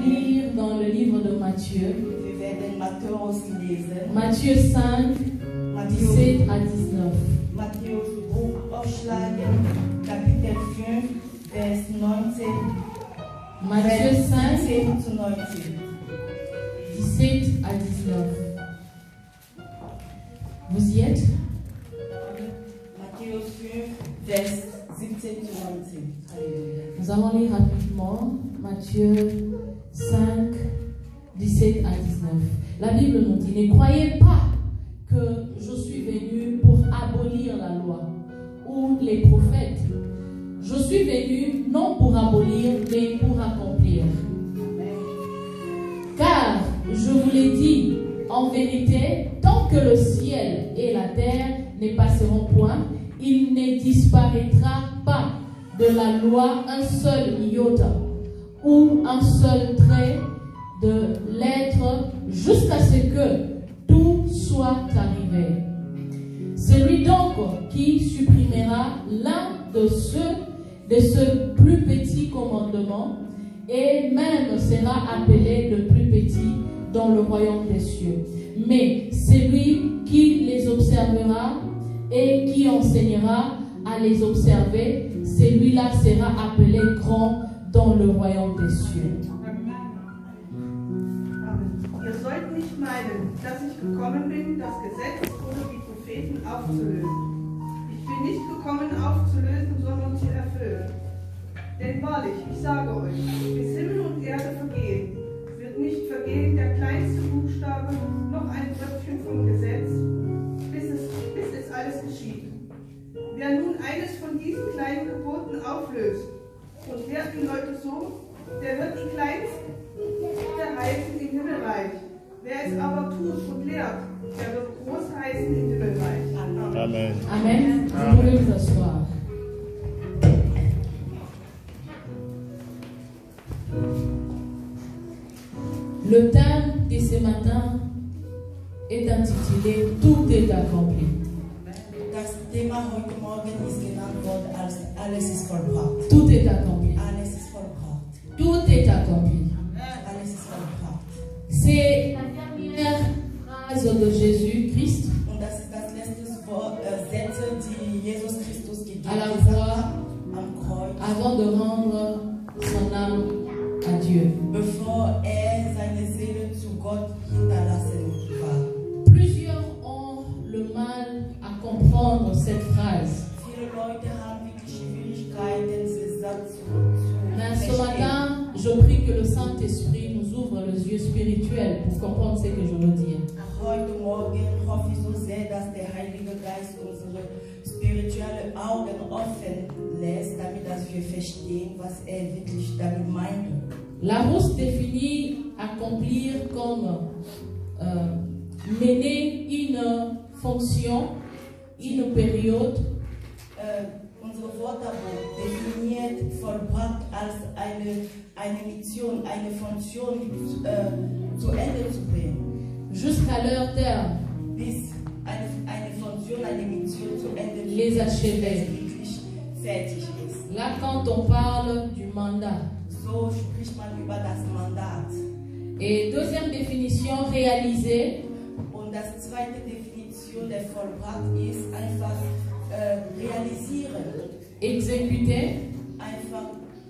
lire dans le livre de Matthieu. Wir werden Matthäus lesen. Matthieu 5, 17 à 19. Matthäus Buch aufschlagen, Kapitel 5, Vers 19. Matthieu 5, 17 zu 19. 17 à 19. Vous y êtes? Matthäus 5, Vers 17 zu 19. Alléluia. Nous allons lire rapidement Matthieu 5, 17 à 19. La Bible nous dit, ne croyez pas que je suis venu pour abolir la loi ou les prophètes. Je suis venu non pour abolir, mais pour accomplir. Car, je vous l'ai dit, en vérité, tant que le ciel et la terre ne passeront point, il ne disparaîtra pas de la loi un seul iota ou un seul trait de lettre jusqu'à ce que tout soit arrivé. Celui donc qui supprimera l'un de ce plus petit commandement et même sera appelé le plus petit dans le royaume des cieux. Mais celui qui les observera et qui enseignera à les observer, celui-là sera appelé grand dans le royaume des cieux. Ihr sollt nicht meinen, dass ich gekommen bin, das Gesetz oder die Propheten aufzulösen. Ich bin nicht gekommen aufzulösen, sondern zu erfüllen. Denn wahrlich, ich sage euch, bis Himmel und Erde vergehen, wird nicht vergehen der kleinste Buchstabe, noch ein Tröpfchen vom Gesetz, bis es alles geschieht. Wer nun eines von diesen kleinen Geboten auflöst und lehrt die Leute so, der wird die kleinsten der heißen im Himmelreich. Wer es aber tut und lehrt, der wird groß heißen im Himmelreich. Amen. Amen. Vous pouvez vous asseoir. Le thème de ce matin est intitulé Tout est accompli. Das Thema heute Morgen ist genannt worden als alles ist vollbracht. Tout est accompli. Alles ist vollbracht. Tout est accompli. Alles ist vollbracht. C'est la dernière phrase de Jésus-Christ Und das ist das letzte Wort, Sätze, die Jesus Christus gegeben à la hat croix am Kreuz, avant de rendre son âme à Dieu. bevor seine Seele zu Gott hinterlassen war. Plusieurs ont le mal à comprendre cette phrase. Viele Leute haben wirklich Schwierigkeiten, diesen Satz zu Mais ce verstehen. matin, je prie que le Saint-Esprit nous ouvre les yeux spirituels pour comprendre ce que je veux dire. Heute Morgen hoffe ich so sehr, dass der Heilige Geist unsere spirituellen Augen offen lässt, damit dass wir verstehen, was wirklich damit meint. Larousse définit accomplir comme mener une fonction, une période, Unsere Wörterbuch definiert vollbracht als eine Mission, eine Funktion zu Ende zu bringen. jusqu'à leur terme, Bis eine Funktion, eine Mission zu Ende zu Les bringen, achever. bis es wirklich fertig ist. là quand on parle du mandat. So spricht man über das Mandat. Et deuxième définition, réaliser, Und das zweite Definition der Vollbracht ist einfach realisieren, exécuter einfach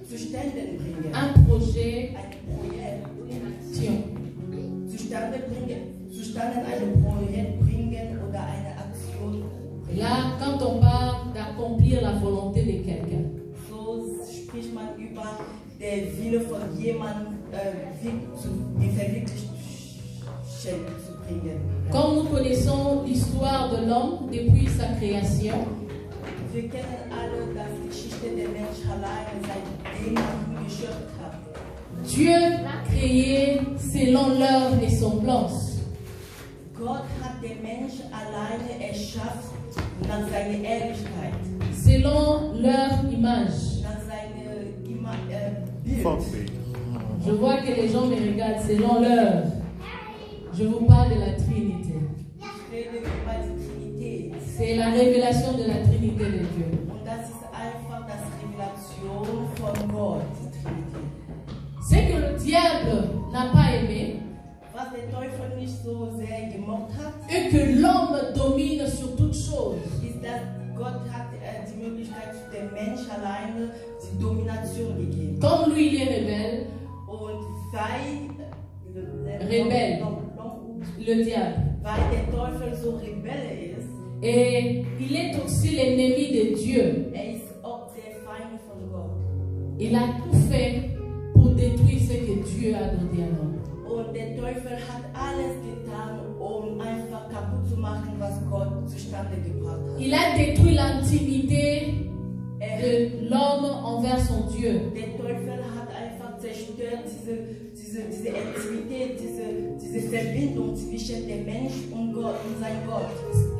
zustande bringen, un projet, ein Projekt action. zustande ein Projekt bringen oder eine Aktion bringen. Là, quand on parle d'accomplir la volonté de quelqu'un. So spricht man über den Wille von jemandem in Verwirklichung zu bringen. Comme nous connaissons l'histoire de l'homme depuis sa création, Wir kennen alle die Geschichte der Mensch alleine, seitdem er geschöpft hat. Dieu l'a créé selon leur ressemblance. Gott hat den Mensch alleine erschaffen nach seiner Ehrlichkeit, Selon leur image. nach seinem Bild. Vorbild. Je vois que les gens me regardent selon leur. Je vous parle de la Trinité. Ich rede über die Trinität. C'est la révélation de la Trinité de Dieu. Und das ist einfach das Revelation von Gott, die Trinität. C'est que le diable n'a pas aimé was der Teufel nicht so sehr gemocht hat, est que l'homme domine sur toute chose. ist, dass Gott hat die Möglichkeit für den Mensch alleine die Domination gegeben. Comme lui, il est rebelle, Und sei Rebelle. le diable. weil der Teufel so Rebelle ist, Et il est aussi l'ennemi de Dieu. ist auch der Feind von Gott. Il a tout fait pour détruire ce que Dieu a donné à l'homme. Und der Teufel hat alles getan, um einfach kaputt zu machen, was Gott zustande gebracht hat. Il a détruit l'intimité de l'homme envers son Dieu. Der Teufel hat einfach zerstört diese Intimität, diese Verbindung zwischen dem Mensch und Gott und sein Gott.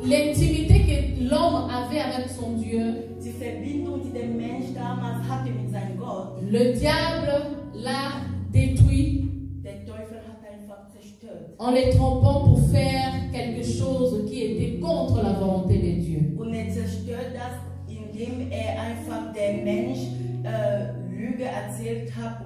L'intimité que l'homme avait avec son Dieu, Die Verbindung, die der Mensch damals hatte mit seinem Gott, le diable l'a détruit der Teufel hat einfach zerstört. en les trompant pour faire quelque chose qui était contre la volonté de Dieu. Und zerstört das, indem einfach der Mensch Lüge erzählt hat,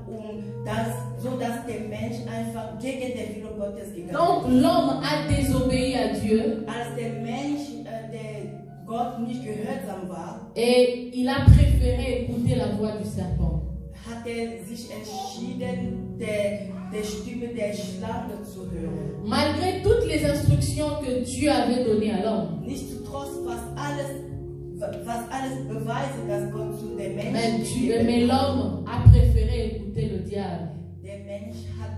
so dass der Mensch einfach gegen den Willen Gottes gegangen ist. Donc l'homme a désobéi à Dieu Als der Mensch, der Gott nicht gehorsam war, et il a préféré écouter la voix du serpent. hat sich entschieden, der Stimme der Schlange zu hören. Malgré toutes les instructions que Dieu avait données à l'homme, Nichtsdestotrotz, was alles beweist, dass Gott zu dem Menschen mais l'homme a préféré écouter le diable. Der Mensch hat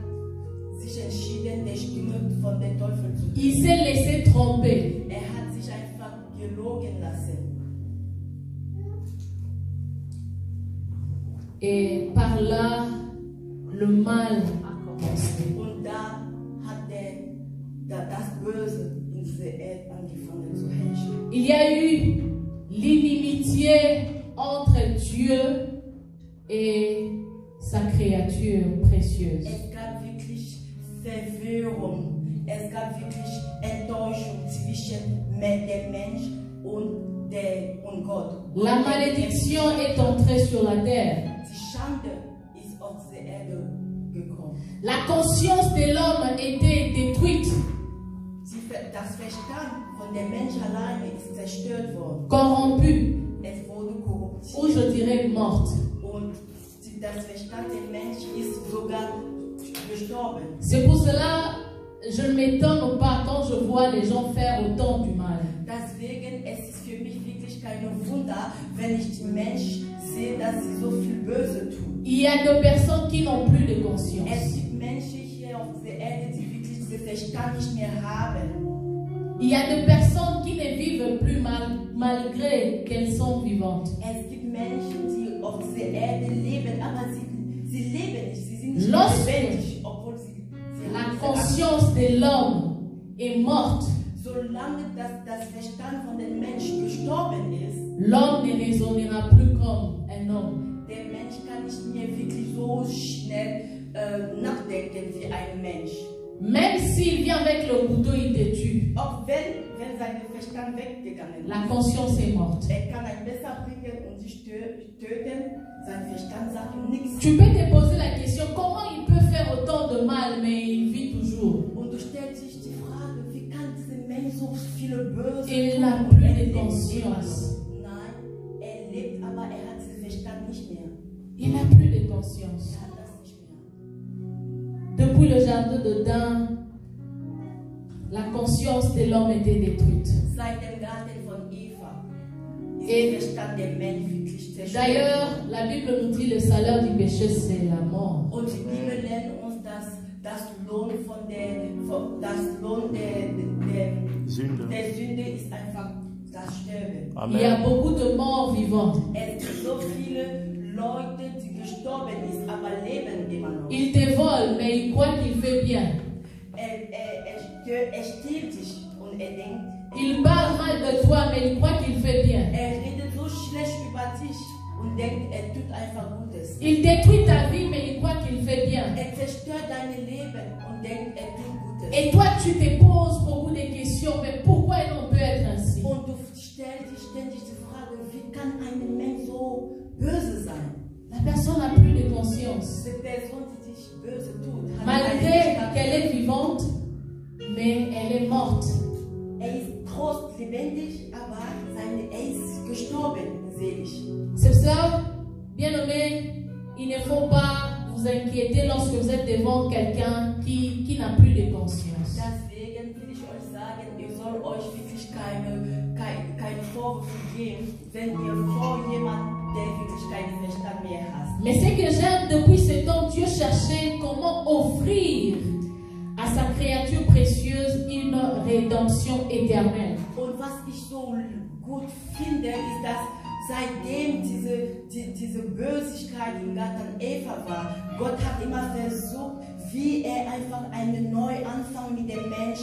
sich entschieden, die Stimme von dem Teufel zu hören. Il s'est laissé tromper. Hat sich einfach gelogen lassen. Et par là, le mal a commencé. Und da hat das Böse in dieser Erde angefangen zu herrschen. Il y a eu l'inimitié entre Dieu et sa créature précieuse. Es gab wirklich Verwirrung, es gab wirklich Enttäuschung zwischen dem Mensch und Gott. La malédiction est entrée sur la terre. Die Schande ist auf diese Erde gekommen. La conscience de l'homme était détruite, Das Verstand von dem Mensch alleine ist zerstört worden. corrompue, Es wurde korruptiert. ou je dirais morte. Und das Verstand des Menschen ist sogar gestorben. C'est pour cela je ne m'étonne pas quand je vois les gens faire autant du mal. Deswegen es ist für mich wirklich kein Wunder, wenn ich die Menschen sehe, dass sie so viel Böse tun. Il y a des personnes qui n'ont plus de conscience. Es gibt Menschen hier auf dieser Erde, die wirklich diesen Verstand nicht mehr haben. Il y a des personnes qui ne vivent plus malgré qu'elles sont vivantes. Es gibt Menschen, die auf dieser Erde leben, aber sie leben nicht, sie sind nicht Lorsque lebendig, obwohl sie la conscience de l'homme est morte, solange das Verstand von den Menschen gestorben ist, l'homme ne raisonnera plus comme un homme. der Mensch kann nicht mehr wirklich so schnell nachdenken wie ein Mensch. Même s'il vient avec le couteau, il te tue. Auch wenn sein Verstand weggegangen ist. La conscience est morte. Kann ein Messer bringen und sich töten. Sein Verstand sagt ihm nichts. Tu peux te poser la question, comment il peut faire autant de mal, mais il vit toujours? Und du stellst dich die Frage, wie kann dieser Mensch so viele Böse Il n'a plus de conscience. Nein, lebt, aber hat diesen Verstand nicht mehr. Il n'a plus de conscience. Hat das nicht mehr. Depuis le jardin d'Éden, la conscience de l'homme était détruite. Seit dem Garten von Eva ist der Verstand der Mensch wirklich zerstört. D'ailleurs, la Bible nous dit le salaire du péché, c'est la mort. Und die Bibel nennt uns das Lohn der Sünde ist einfach das Sterben. Amen. Il y a beaucoup de morts vivants. Es gibt so viele Leute, die gestorben sind, aber leben immer noch. Il te vole, mais il croit qu'il fait bien. Stiehlt dich und denkt. Il parle mal de toi, mais il croit qu'il fait bien. Redet so schlecht über dich und denkt, tut einfach Gutes. Il détruit ta vie, mais il croit qu'il fait bien. Zerstört dein Leben und denkt, tut Gutes. Et toi, tu te poses beaucoup de questions, mais pourquoi on peut être ainsi? Und du stellst dich ständig die Frage, wie kann ein Mensch so böse sein? La personne n'a plus de conscience. Cette personne die dich böse tut, Malgré vivante, mais elle est morte. Ist Trost lebendig, aber ist gestorben, selig. C'est ça, bien-aimés, il ne faut pas vous inquiéter lorsque vous êtes devant quelqu'un qui n'a plus de conscience. Deswegen will ich euch sagen, ihr sollt euch wirklich keine Vorwürfe geben, wenn ihr vor jemandem, der wirklich keinen Verstand mehr hat. Mais ce que j'aime, depuis ce temps, Dieu cherchait comment offrir à sa créature précieuse une rédemption éternelle. Und was ich so gut finde, ist, dass seitdem diese Bösigkeit im Garten Eva war, Gott hat immer versucht, wie er einfach einen Neuanfang mit dem Mensch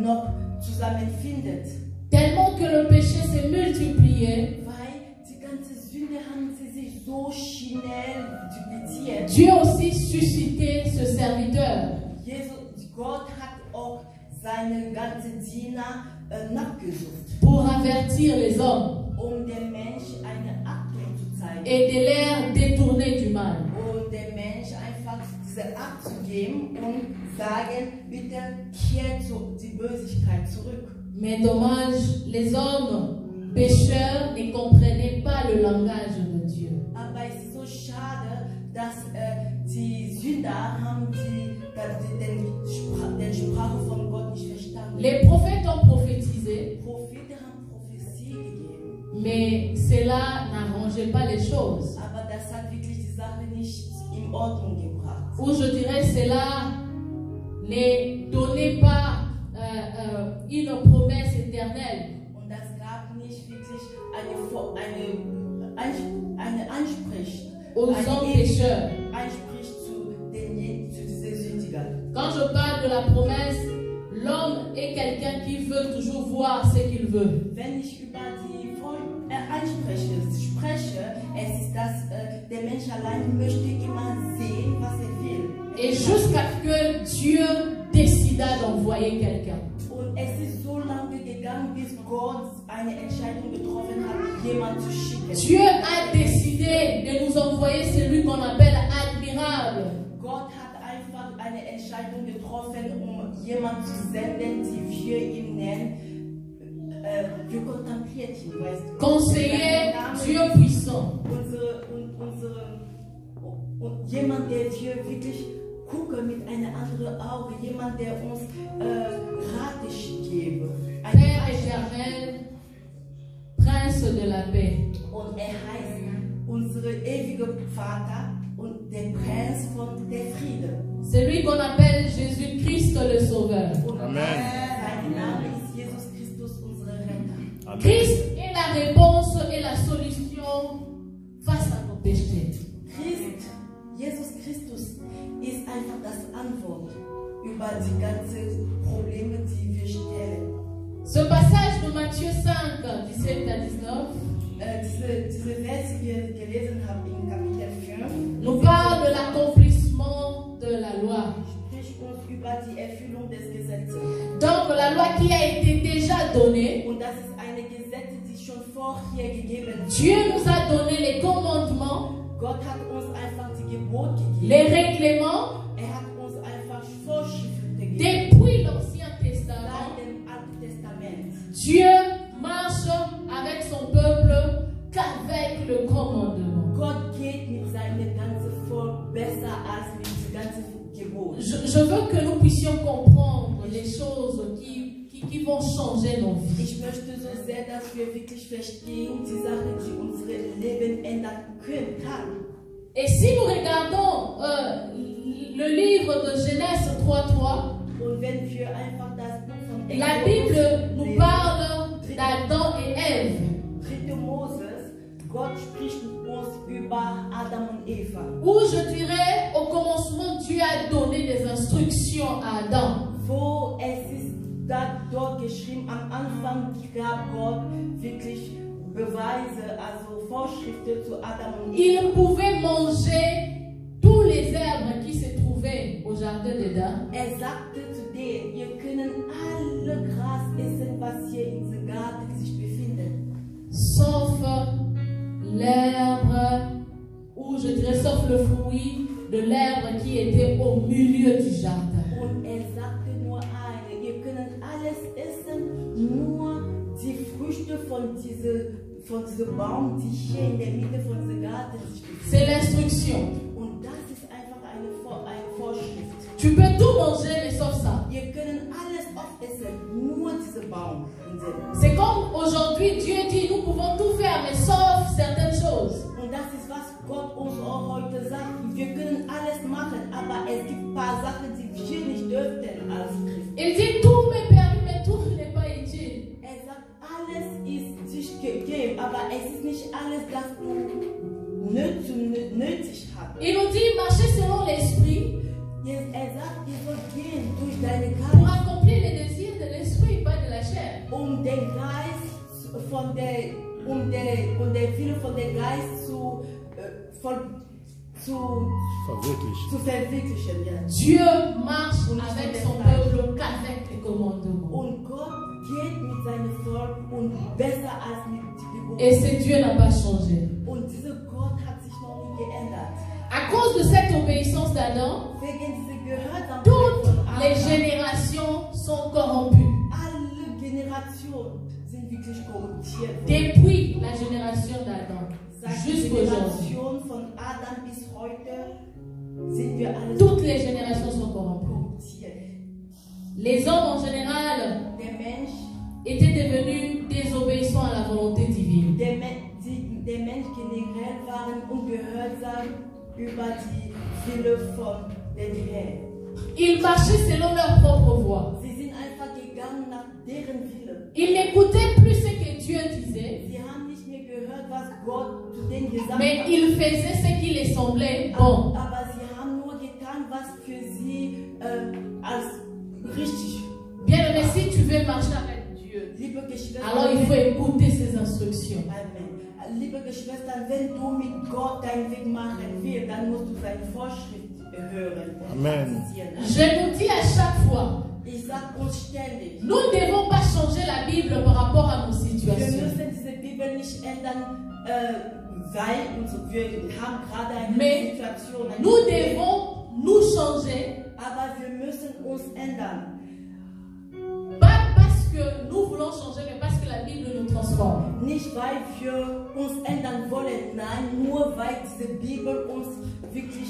noch zusammenfindet. Tellement que le péché s'est multiplié, Weil die ganze Sünde haben sie sich so schnell dupliziert. Dieu a aussi suscité ce serviteur Gott hat auch seine ganzen Diener nachgesucht, pour avertir les hommes dem Menschen eine Achtung zu zeigen. et de les détourner du mal. Und dem Menschen einfach diese Acht zu geben und sagen, bitte kehrt die Bösigkeit zurück. Mais dommage, les hommes pécheurs ne comprenaient pas le langage de Dieu. Aber es ist so schade, dass die Sünder haben den Sprache von Gott nicht verstanden. Les prophètes ont prophétisé, Propheten haben Prophetie gegeben, mais cela n'arrangeait pas les choses. aber das hat wirklich die Sache nicht in Ordnung gebracht. Ou je dirais, cela ne donnait pas une promesse éternelle. Und das gab nicht wirklich eine Ansprüche. Aux hommes pécheurs. Ansprüche zu diesen Sündigern. Quand je parle de la promesse, l'homme est quelqu'un qui veut toujours voir ce qu'il veut. Wenn ich über die Ansprüche spreche, es ist, dass der Mensch allein möchte immer sehen, was will. Et jusqu'à ce que Dieu décida d'envoyer quelqu'un. Und es ist so lange gegangen, bis Gott eine Entscheidung getroffen hat, jemanden zu schicken. Dieu a décidé de nous envoyer celui qu'on appelle admirable. Gott hat einfach eine Entscheidung getroffen, jemanden zu senden, die wir ihn nennen. Wir kontemplieren ihn, weißt du? Conseiller, Dieu puissant. Jemand, der wir wirklich gucken mit einem anderen Auge, jemand, der uns Rat gibt. Père éternel, Prince de la paix. Und heißt unser ewiger Vater und der Prinz von der Friede. Celui qu'on appelle Jésus-Christ le Sauveur. Amen. Sein Name ist Jesus Christus, unser Retter. Amen. Christ est la réponse et la solution face à nos péchés. Jesus Christus ist einfach das Antwort über die ganzen Probleme, die wir stellen. Ce passage de Matthieu 5, 17 à 19 Diese Verse, die wir gelesen haben in Kapitel 5, nous parle de l'accomplissement de la loi. spricht uns über die Erfüllung des Gesetzes. Donc la loi qui a été déjà donnée, Und das ist eine Gesetz, die schon vorher gegeben ist. Dieu nous a donné les commandements, Gott hat uns einfach die Gebote gegeben. les règlements Hat uns einfach Vorschriften gegeben. depuis l'Ancien Testament. Seit dem Alten Testament. Dieu marche avec son peuple qu'avec le commandement. Gott geht mit seinem ganzen Volk besser als mit den ganzen Geboten. Je veux que nous puissions comprendre les choses qui vont changer nos vies. Ich möchte so sehr, dass wir wirklich verstehen, die Sachen, die unser Leben ändern können. Et si nous regardons le livre de Genèse 3:3, Und wenn wir einfach das Buch von la Bible nous parle d'Adam et Ève. 3. Moses, Gott spricht uns über Adam und Eva. Où je dirais, au commencement, Dieu a donné des instructions à Adam. Wo es ist dort geschrieben, am Anfang gab Gott wirklich Beweise, also Vorschriften zu Adam und Eva. Il pouvait manger tous les herbes qui se trouvaient au jardin d'Éden. Sagte zu denen, ihr könnt alle Gras essen, was hier in diesem Garten sich befindet. Sauf l'herbe, ou je dirais sauf le fruit de l'herbe qui était au milieu du jardin. Und sagte nur ihr könnt alles essen, nur die Früchte von diesem Baum, die hier in der Mitte von diesem Garten sich befinden. C'est l'instruction. Und das ist einfach eine Vorschrift. Tu peux tout manger, mais sauf ça. Wir können alles aufessen, nur diesen Baum. C'est comme aujourd'hui, Dieu dit, nous pouvons tout faire, mais sauf certaines choses. Und das ist, was Gott uns auch heute sagt. Wir können alles machen, aber es gibt ein paar Sachen, die wir nicht dürfen als Christen. Il dit, tout m'est permis, mais tout n'est pas utile. Sagt, alles ist sich gegeben, aber es ist nicht alles, das du nötig hast. Il nous dit, marchez selon l'esprit. Sagt, ihr sollt gehen durch deine Pour Geist, accomplir les désirs de l'esprit, pas de la chair. den Geist der Wille von der Geist zu verwirklichen. Ja. Dieu marche avec son peuple qu'avec les commandements. Und Gott geht mit seinem Volk und besser als mit den Et ce Dieu n'a pas changé. Und dieser Gott hat sich noch nie geändert. À cause de cette obéissance d'Adam, Wegen dieser Gehörsamkeit toutes von Adam, les générations sont corrompues. alle Generationen sind wirklich korruptiert. Depuis la génération d'Adam Seit der jusqu'aujourd'hui. Generation von Adam bis heute sind wir alle Toutes les générations sont corrompues. korruptiert. Les hommes en général Der Mensch étaient devenus désobéissants à la volonté divine. der Mensch generell waren ungehorsam über die Wille von den Herrn. Ils marchaient selon leur propre voie. Sie sind einfach gegangen nach deren Wille. Ils n'écoutaient plus ce que Dieu disait, Sie haben nicht mehr gehört, was Gott zu denen gesagt mais hat. ils faisaient ce qui les semblait bon. Aber sie haben nur getan, was für sie als richtig. Bien aimé, si tu veux marcher avec Dieu, Liebe Geschwister, alors il faut écouter ses instructions. Amen. Liebe Geschwister, wenn du mit Gott deinen Weg machen willst, dann musst du seine Vorschrift hören. Amen. Je nous dis à chaque fois, Ich sage uns ständig, nous ne devons pas changer la Bible par rapport à nos wir situations. müssen diese Bibel nicht ändern, weil wir haben gerade eine Mais Situation. Nous devons nous changer, Aber wir müssen uns ändern. pas parce que nous voulons changer, mais parce que la Bible nous transforme. Nicht weil wir uns ändern wollen, nein, nur weil diese Bibel uns wirklich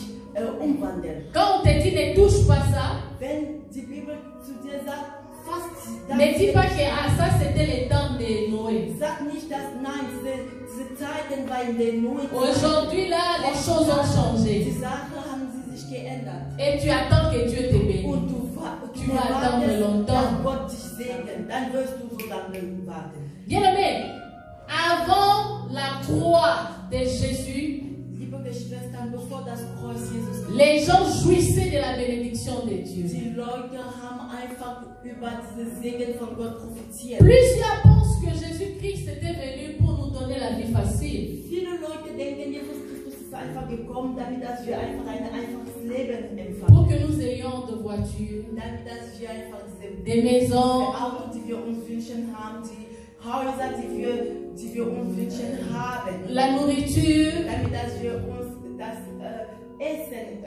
umwandelt. Quand on te dit ne touche pas ça, Wenn die Bibel zu dir sagt, fast das, ne dis pas que ah, ça c'était les temps de Noé. sag nicht, dass nein, diese Zeiten bei den neuen Aujourd'hui là, les choses ont changé. die Sachen haben sie sich geändert. Et tu attends que Dieu te bénisse. Und Tu vas attendre erwartest, longtemps. dass Gott dich segnet, dann wirst du so lange warten. Bien aimé, avant la croix de Jésus, Liebe Geschwister, bevor das Kreuz Jesus les gens jouissaient de la bénédiction de Dieu. die Leute haben einfach über diesen Segen von Gott profitiert. Plusieurs pensent que Jésus-Christ était venu pour nous donner la vie facile. Viele Leute denken, Jesus Christus ist einfach gekommen, damit dass wir einfach ein einfaches Leben Pour empfangen. que nous ayons de voitures, Damit dass wir einfach des maisons, Autos, die wir uns wünschen haben, die Häuser, die wir uns wünschen haben. la nourriture, Damit dass wir uns das Essen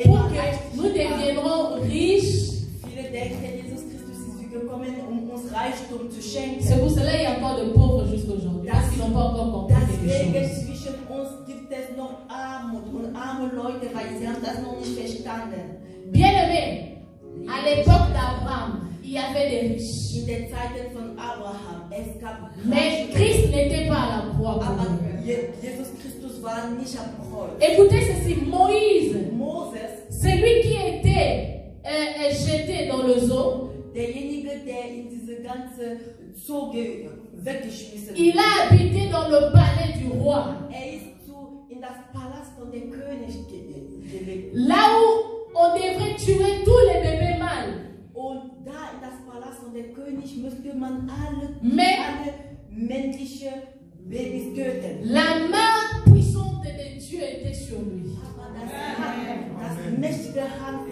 pour que nous deviendrons riches. Viele denken, Jesus Christus ist gekommen, uns Reichtum zu schenken. C'est pour cela qu'il y a encore de pauvres jusqu'aujourd'hui, parce qu'ils n'ont pas encore compris quelque Deswegen chose. zwischen uns gibt es noch Armut und arme Leute, weil sie haben das noch nicht verstanden. Bien aimé, à l'époque d'Abraham, il y avait des riches. In den Zeiten von Abraham, es gab Mais Christ n'était pas à la croix pour aber nous. Jesus Christus war nicht am Kreuz. Écoutez ceci, Moïse, Moses, celui qui était jeté dans le zoo, derjenige, der in diese ganze Zoo weggeschmissen il a habité dans le palais du roi. ist in das Palast von dem König gelebt. Là où on devrait tuer tous les bébés mâles. Und da in das Palast von dem König müsste man alle männliche Babys töten. La main puissante de Dieu était sur lui. Aber das mächtige Hand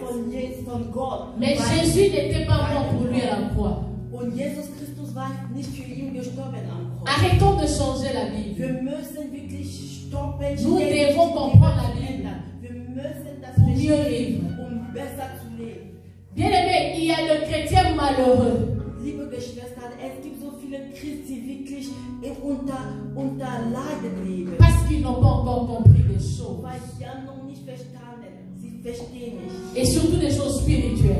von Gott. Mais Jésus n'était pas mort pour lui à la croix. Und Jesus Christus war nicht für ihn gestorben am Kreuz. Arrêtons de changer la Bible. Wir müssen wirklich stoppen. Nous devons comprendre la Bible. Wir müssen das pour mieux verstehen, vivre. besser zu leben. Bien aimé, il y a le chrétien malheureux. Liebe Geschwister, es gibt so viele Christen, die wirklich unter Leiden leben. Parce qu'ils n'ont pas encore compris des choses. Weil sie haben noch nicht verstanden. Sie verstehen nicht. Et surtout des choses spirituelles.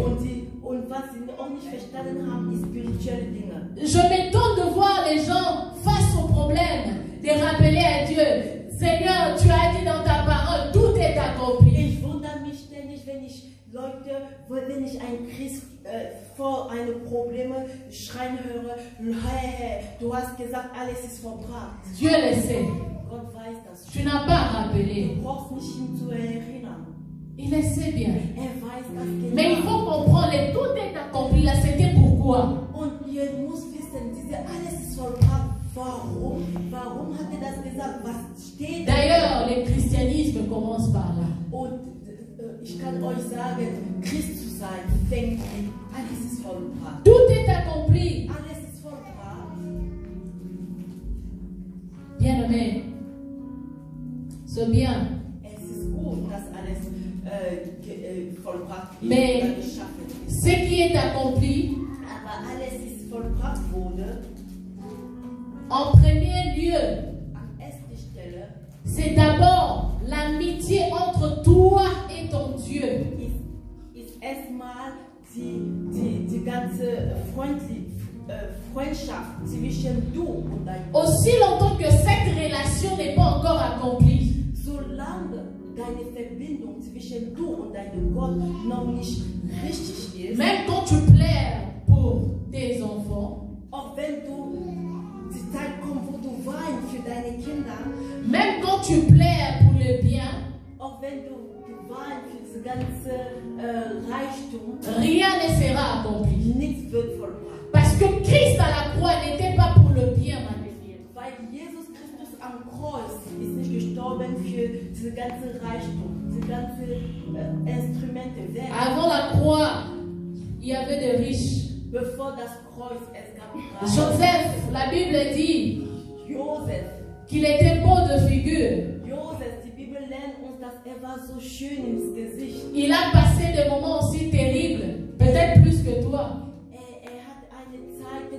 Und was sie auch nicht verstanden haben, ist spirituelle Dinge. Je m'étonne de voir les gens face au problème, de rappeler à Dieu, Seigneur, tu as dit dans ta parole, tout est accompli. Ich wundere mich ständig, wenn ich einen Christ vor einem Problem schreien höre, hey, du hast gesagt, alles ist vollbracht. Dieu le sait. Gott weiß das Tu schon. n'as pas rappelé. Du brauchst nicht ihn zu erinnern. Il le sait bien. Weiß das genau. Mais il faut comprendre, tout est accompli. Là, c'était pourquoi? Und ihr müsst wissen, alles ist vollbracht. Warum? Warum hat er das gesagt? Was steht? D'ailleurs, le christianisme commence par là. Und ich kann euch sagen, Christ zu sein, fängt mit, alles ist vollbracht. Tout est accompli. Alles ist vollbracht. Bien aimé, c'est bien. Es ist gut, dass alles vollbracht ist. Mais geschaffen ist. ce qui est accompli, Aber alles ist vollbracht wurde. en premier lieu, An erster Stelle c'est d'abord l'amitié entre toi et ton Dieu. ist erstmal die ganze Freundschaft zwischen du und deinem Gott. Aussi longtemps que cette relation n'est pas encore accomplie, Solange deine Verbindung zwischen du und deinem Gott noch nicht richtig ist, même quand tu pleures pour tes enfants, auch wenn die Zeit kommt, wo du weinst für deine Kinder, même quand tu pleures pour le bien, auch wenn du weinst für das ganze Reichtum, rien ne sera accompli. nichts wird vollbracht. Parce que Christ à la croix n'était pas pour le bien matériel. Weil Jesus Christus am Kreuz ist nicht gestorben für diese ganze Reichtum, diese ganzen Instrumente, Werke. Avant la croix, il y avait des riches. Bevor das Kreuz es gab, Joseph, la Bible dit Josef, qu'il était beau de figure. Josef, die Bibel lernt uns, dass war so schön ins Gesicht. Il a passé des moments aussi terribles, peut-être plus que toi. Hat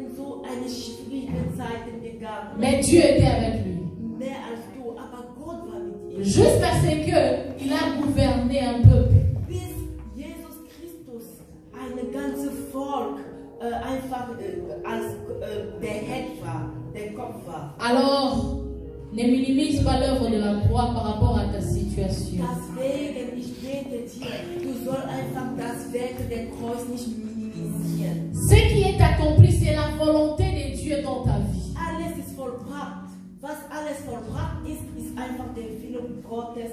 eine schwierige Zeiten gegangen. Mais Dieu était avec lui. Mehr als du, aber Gott war mit ihm. Jusqu'à ce qu'il a gouverné un peuple. Bis Jesus Christus ein ganzes Volk einfach als der Head war, der Kopf war. Alors, ne minimise pas l'œuvre de la croix par rapport à ta situation. Deswegen, ich bete dir, du sollst einfach das Werk der Kreuz nicht minimisieren. Ce qui est accompli, c'est la volonté de Dieu dans ta vie. Alles ist vollbracht. Was alles vollbracht ist, ist einfach der Wille Gottes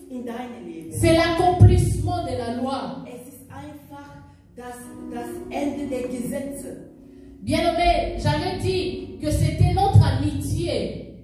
in deinem Leben. C'est l'accomplissement de la loi. Es ist einfach das Ende der Gesetze. Bien-aimé, j'avais dit que c'était notre amitié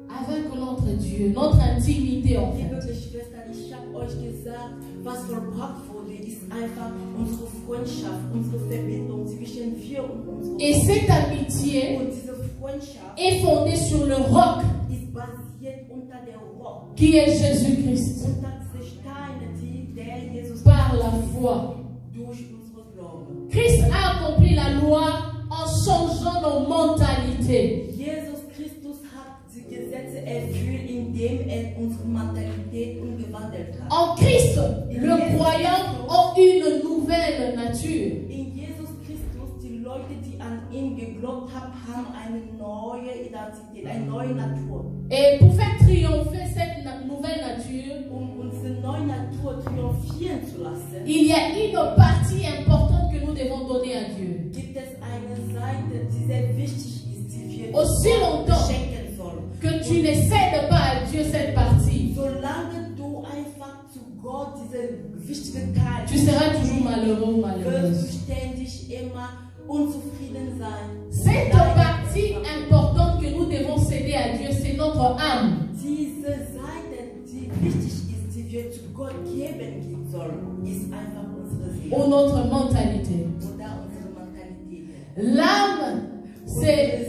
avec notre Dieu, notre intimité en Liebe fait. Geschwister, ich habe euch gesagt, was vollbracht wurde, ist einfach unsere Freundschaft, unsere Verbindung zwischen wir und uns. Et cette amitié Und diese Freundschaft est fondée sur le roc ist basiert unter der Rock, qui est Jésus-Christ. unter diese Steine, die der Jesus Par la foi. durch unsere Glauben. Christ a accompli la loi en changeant nos mentalités. Jesus Christus hat die Gesetze erfüllt, indem unsere Mentalität umgewandelt hat. En Christ, le croyant ont une nouvelle nature. In Jesus Christus, die Leute, die an ihn geglaubt haben, haben eine neue Identität, eine neue Natur. Et pour faire triompher cette nouvelle nature, Unsere neue Natur triumphieren zu lassen, il y a une partie importante que nous devons donner à Dieu. gibt es eine Seite, die sehr wichtig ist, die wir Aussi longtemps schenken sollen. que tu ne cèdes pas à Dieu cette partie, Solange du einfach zu Gott diese wichtige Teil tu seras toujours malheureux ou wirst malheureuse. du ständig immer unzufrieden sein. Cette partie importante que nous devons céder à Dieu, c'est notre âme. Diese Seite, die wichtig ist, die wir zu Gott geben sollen, ist einfach unsere Seele Ou notre mentalité. oder unsere Mentalität. L'âme, c'est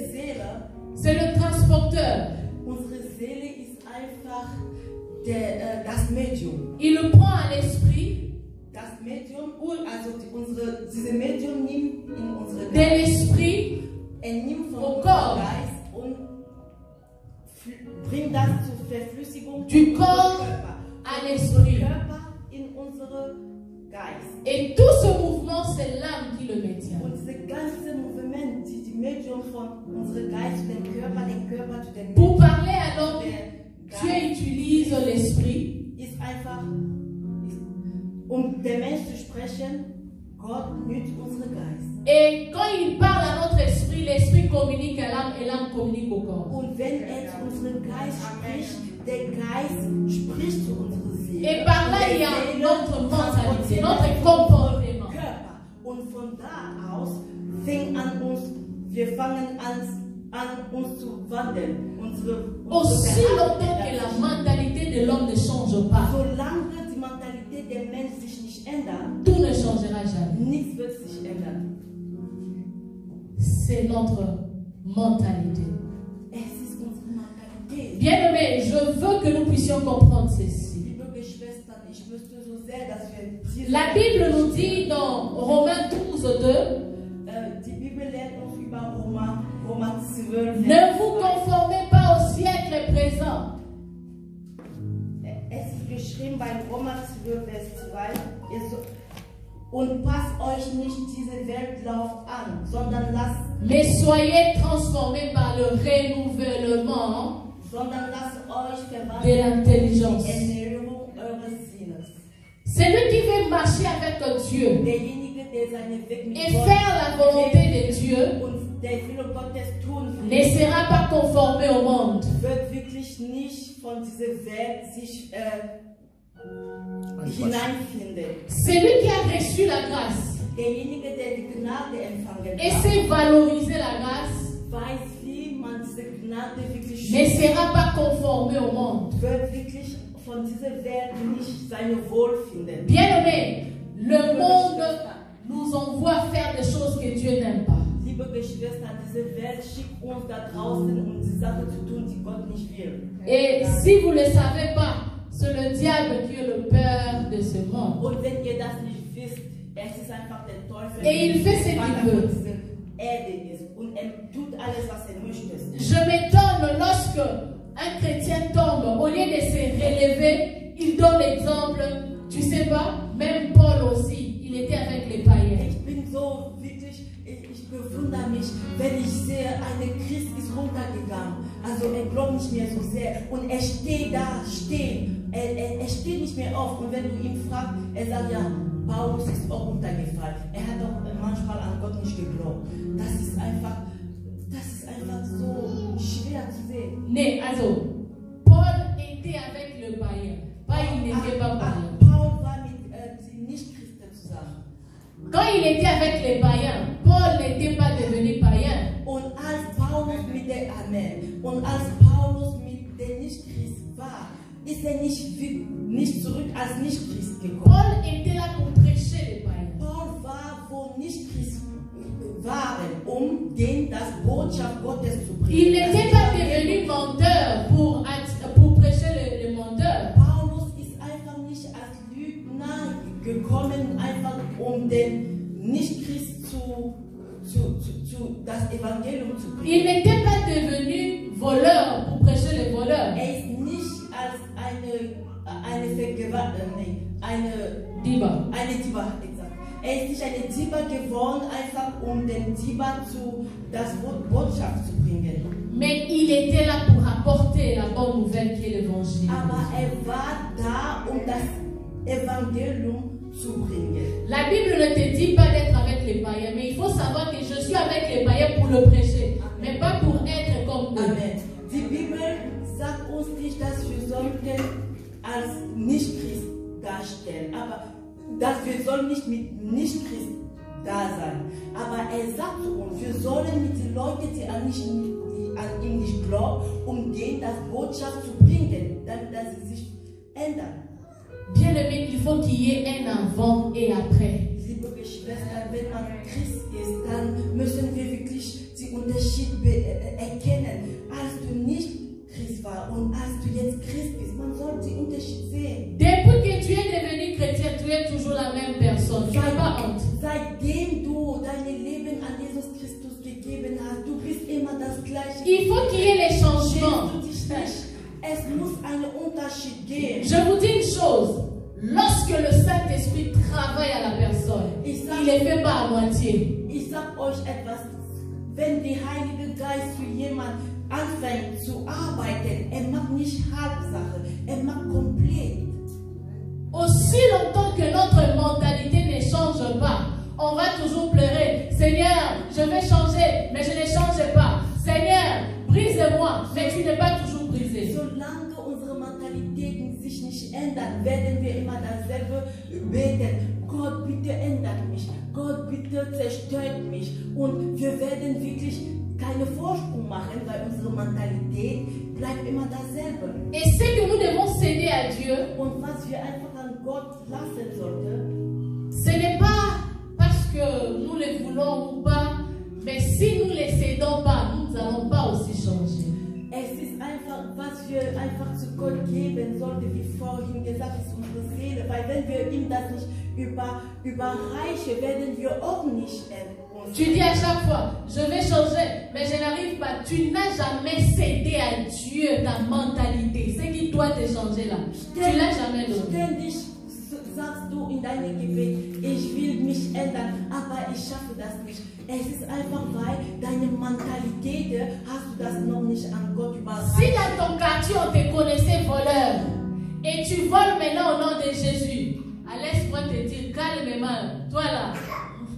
Unsere Seele le transporteur. ist einfach das Medium. Il le prend à l'esprit. Das Medium, also diese Medium nimmt in unsere De Geist. l'esprit Nimmt von au unserem corps. Geist und bringt das zur Verflüssigung Du unseres corps Körper. à Unser l'esprit. Körper in unsere Geist. Et tout ce mouvement, c'est l'âme qui le maintient. Und diese ganze Movement, die Medium von unserem Geist zu dem Körper zu dem Pour parler alors, der Dieu Geist utilise l'esprit. ist einfach, der Mensch zu sprechen, Gott nützt unseren Geist. Et quand il parle à notre esprit, l'esprit communique à l'âme et l'âme communique au corps. Und wenn zu unserem Geist spricht, der Geist spricht zu unserer Seele. Et par là, il y a Seele notre mentalité, transportiert notre das comportement. Körper. Und von da aus wir fangen an uns zu wandeln. Aussi longtemps que la mentalité de l'homme ne change pas, Solange die Mentalität der Menschen sich nicht ändert, tout ne changera jamais. nichts wird sich ändern. C'est notre mentalité. Es ist unsere Mentalität. Bien-aimés, je veux que nous puissions comprendre ceci. Liebe Geschwister, ich möchte so sehr, dass wir diese La Bible nous dit dans Romains 12:2, die Bibel lehrt uns über Roma 12. ne vous conformez pas au siècle présent, Es ist geschrieben bei Roma 12, Vers 2. Und passt euch nicht diese Weltlauf an, sondern lasst mais soyez transformés par le renouvellement euch de verwandeln l'intelligence. durch die Erneuerung eures Sinnes. Celui qui veut marcher avec Dieu Derjenige, der seinen Weg mit et Gott faire la volonté de Dieu und der Wille Gottes tun ne will, sera pas conformé au monde. wird wirklich nicht von dieser Welt sich hineinfinden. Celui qui a reçu la grâce Derjenige, der die Gnade empfangen et hat, sait valoriser la grâce weiß, wie man diese Gnade wirklich ne schätzt, sera pas conformé au monde. wird wirklich von dieser Welt nicht seine Wohl finden. Bien-aimés, le monde nous envoie faire des choses que Dieu n'aime pas. Liebe Geschwister, diese Welt schickt uns da draußen, um die Sachen zu tun, die Gott nicht will. Et si vous ne le savez pas, c'est le diable qui est le père de ce monde. Und wenn ihr das nicht wisst, es ist einfach der Teufel, Et il fait ce qu'il Vater veut. von dieser Erde ist. Und tut alles, was möchte. Je m'étonne lorsque un chrétien tombe, au lieu de se relever, il donne l'exemple. Tu sais pas, même Paul aussi, il était avec les païens. Ich bin so wirklich, ich bewundere mich, wenn ich sehe, ein Christ ist runtergegangen. Also glaubt nicht mehr so sehr. Und steht da, stehen. Er steht nicht mehr auf. Und wenn du ihn fragst, sagt ja, Paulus ist auch runtergefallen. Hat auch manchmal an Gott nicht geglaubt. Das ist einfach so schwer zu sehen. Mais also, Paul était avec le païen. Pas il n'était pas païen. Paul war mit Nicht-Christen zusammen. Quand il était avec les païens, Paul n'était pas devenu païen. Und als Paulus mit den Nicht-Christ war, ist nicht zurück als Nicht-Christ gekommen. Paul était là pour prêcher les païens. Paul war, wo Nicht-Christ waren, denen das Botschaft Gottes zu bringen. Il n'était pas devenu menteur pour prêcher les menteurs. Paulus ist einfach nicht als Lügner gekommen, einfach den Nicht-Christ das Evangelium zu bringen. Il n'était pas devenu voleur pour prêcher les voleurs. Ist nicht als eine Diva. Diva, exakt. Ist nicht eine Diva geworden, einfach den Diva das Botschaft zu bringen. Mais il était là pour apporter la bonne nouvelle qui est l'évangile. Aber war da, das Evangelium zu bringen. La Bible ne te dit pas d'être avec les païens, mais il faut savoir que je suis avec les païens pour le prêcher, mais pas pour être comme eux. Amen. Die Bibel sagt uns nicht, dass wir sollten als Nicht-Christ darstellen, aber dass wir sollen nicht mit Nicht-Christ da sein. Aber sagt zu uns, wir sollen mit den Leuten, die an ihn nicht glauben, denen das Botschaft zu bringen, damit sie sich ändern. Bien-aimé, il faut qu'il y ait un avant et après. Liebe Geschwister, wenn man Christ ist, dann müssen wir wirklich die Unterschiede erkennen. Als du nicht Christ warst und als du jetzt Christ bist, man soll die Unterschiede même personne. Tu n'as pas honte. Seitdem du dein Leben an Jesus Christus gegeben hast, du bist immer das Gleiche. Il faut qu'il y ait les changements. Schämst du dich nicht? Es muss einen Unterschied geben. Je vous dis une chose. Lorsque le Saint-Esprit travaille à la personne, il ne le fait pas à moitié. Ich sag euch etwas, wenn der Heilige Geist für jemanden anfängt zu arbeiten, macht nicht Halbsache, macht komplett. Aussi longtemps que notre mentalité ne change pas, on va toujours pleurer. Seigneur, je vais changer, mais je ne change pas. Seigneur, brise-moi, mais tu n'es pas toujours brisé. Solange unsere Mentalitäten sich nicht ändern, werden wir immer dasselbe beten. Gott, bitte ändert mich. Gott, bitte zerstört mich. Und wir werden wirklich keinen Vorsprung machen, weil unsere Mentalität bleibt immer dasselbe. Et ce que nous devons céder à Dieu, Und was wir einfach an Gott lassen sollten, ce n'est pas parce que nous le voulons ou pas, mais si nous ne le cédons pas, nous n'allons pas aussi changer. es ist einfach, was wir einfach zu Gott geben sollten, wie vorhin gesagt, ist unsere Seele. Weil wenn wir ihm das nicht überreichen, werden wir auch nicht Tu dis à chaque fois, je vais changer, mais je n'arrive pas. Tu n'as jamais cédé à Dieu ta mentalité. Ce qui doit te changer là. Tu ne l'as jamais donné. Ständig sagst du in deinem Gebet, ich will mich ändern, aber ich schaffe das nicht. Es ist einfach, weil deine Mentalität hast du das noch nicht an Gott überreicht. Si dans ton quartier on te connaissait voleur et tu voles maintenant au nom de Jésus, laisse-moi te dire calmement, toi là,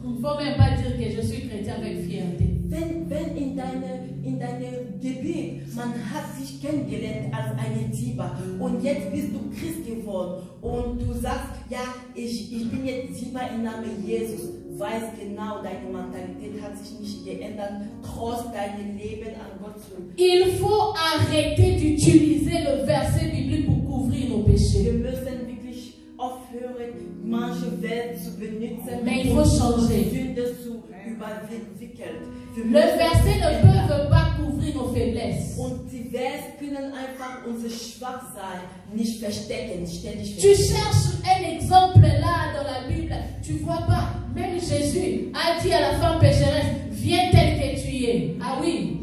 il ne faut même pas dire que je suis chrétien avec fierté. Wenn in deinem Gebiet man hat sich kennengelernt als eine Diebe und jetzt bist du Christ geworden und du sagst, ja, ich bin jetzt Diebe im Namen Jesus, weiß genau, deine Mentalität hat sich nicht geändert, trotz deinem Leben an Gott zu. Il faut arrêter d'utiliser le verset biblique pour couvrir nos péchés. Wir müssen wirklich aufhören, manche Welt zu benutzen, Mais il faut changer. Sünde zu überwickeln. Le verset ne peut pas couvrir nos faiblesses. Und die Vers können einfach unser Schwachsein nicht verstecken, ständig Tu verstecken. cherches un exemple là dans la Bible, tu vois pas. Même Jésus a dit à la femme pécheresse, viens tel que tu es. Ah oui.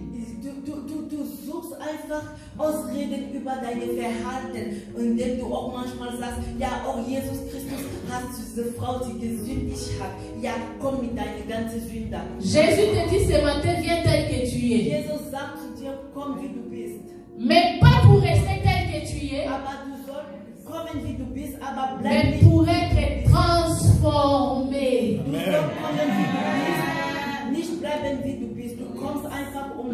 Du suchst einfach Ausreden über deine Verhalten, indem du auch manchmal sagst, ja, auch Jesus Christus hat diese Frau, die gesündigt hat. Ja, komm mit deinen ganzen Sünden. Jésus te dit ce matin, viens tel que tu es. Jesus sagt zu dir, komm wie du bist. Mais pas pour rester tel que tu es, Aber du sollst kommen wie du bist, aber bleib mais nicht. pour être transformé. Du sollst kommen wie du bist, nicht bleiben wie du bist. Du kommst einfach um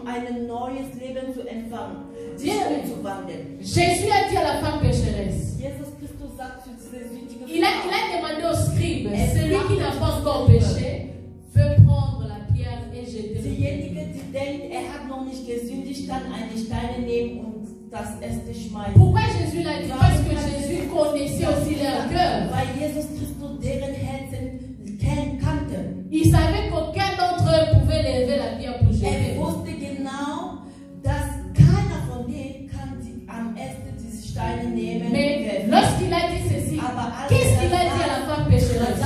ein neues Leben zu empfangen, dich umzuwandeln. Jésus a dit à la femme pécheresse, Jesus Christus sagt zu dieser sündigen il a Frau, demandé au scribe, celui qui n'a pas encore péché, peut prendre la pierre et jeter le diejenige, die denkt, hat noch nicht gesündigt, kann eine Steine nehmen und das erste schmeißen. Pourquoi Jésus l'a dit? Parce que Jésus connaissait aussi leur cœur. Weil Jesus Christus deren Herzen kannte. Il savait qu'aucun d'entre eux pouvait lever la pierre pour jeter. Wusste genau, dass keiner von denen kann am ersten diese Steine nehmen. Mais lorsqu'il a dit ceci, qu'est-ce qu'il a dit à la femme pécheresse?